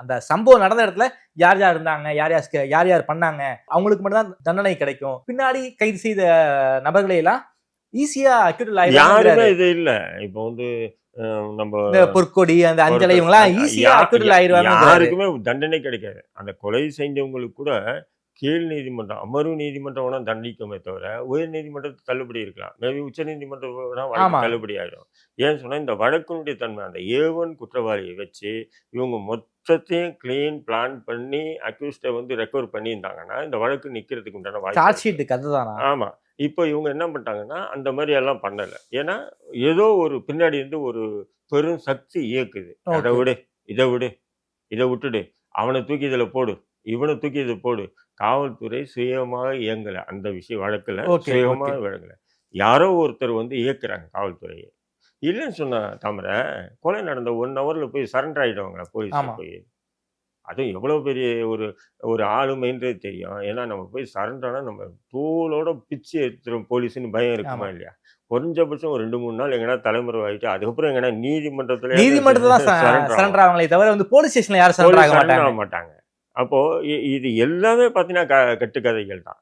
அந்த சம்பவம் நடந்த இடத்துல யார் யார் இருந்தாங்க, யார் யார் பண்ணாங்க, அவங்களுக்கு மட்டும் தான் தண்டனை கிடைக்கும். பின்னாடி கைது செய்த நபர்களை எல்லாம் ஈஸியா அக்யூட்டல் யாருமே ஆயிடுறாங்க. இது இல்ல. இப்போ வந்து நம்ம இந்த பொற்கொடி, அந்த அஞ்சலை இவங்கலாம் ஈஸியா அக்யூட்டல் ஆயிடுவாங்க. யாருக்குமே தண்டனை கிடைக்காது. அந்த கொலை செஞ்சவங்களுக்கு கூட கீழ் நீதிமன்றம், அமர்வு நீதிமன்றம் வேணா தண்டிக்குமே தவிர உயர் நீதிமன்றத்துக்கு தள்ளுபடி இருக்கலாம். மேபி உச்ச நீதிமன்றம் வழக்கு தள்ளுபடி ஆயிடும். ஏன்னு சொன்னா இந்த வழக்கினுடைய தன்மை அந்த A1 குற்றவாளியை வச்சு இவங்க மொத்தத்தையும் கிளீன் பிளான் பண்ணி அக்யூஸ்டை வந்து ரெக்கவர் பண்ணியிருந்தாங்கன்னா இந்த வழக்கு நிக்கிறதுக்கு உண்டான வாய்ப்பு. ஆமா. இப்போ இவங்க என்ன பண்ணிட்டாங்கன்னா அந்த மாதிரி எல்லாம் பண்ணல. ஏன்னா ஏதோ ஒரு பின்னாடி இருந்து ஒரு பெரும் சக்தி இயக்குது. அதை விடு, இதை விட்டுடு, அவனை தூக்கி இதுல போடு, இவனை தூக்கி இதை போடு. காவல்துறை சுயமாக இயங்கல. அந்த விஷயம் வழக்குல சுயமாக விளங்கல. யாரோ ஒருத்தர் வந்து இயக்குறாங்க காவல்துறையை. இல்லைன்னு சொன்ன தாமரை, கொலை நடந்த 1 ஹவர்ல போய் சரண்டர் ஆயிடுவாங்க போலீஸ் போய். அதுவும் எவ்வளவு பெரிய ஒரு ஆளுமைன்றது தெரியும். ஏன்னா நம்ம போய் சரண்டர்னா நம்ம தோளோட பிச்சு எடுத்துரும் போலீஸ்ன்னு பயம் இருக்குமா இல்லையா? குறைஞ்சபட்சம் ஒரு 2-3 நாள் எங்கன்னா தலைமுறை ஆயிட்டு அதுக்கப்புறம் எங்கன்னா நீதிமன்றத்துல சரண்டர் ஆவாங்களே தவிர வந்து போலீஸ் ஸ்டேஷன்ல யாரும் சரண்டர் ஆக மாட்டாங்க. அப்போ இது எல்லாமே பாத்தீங்கன்னா கட்டுக்கதைகள் தான்.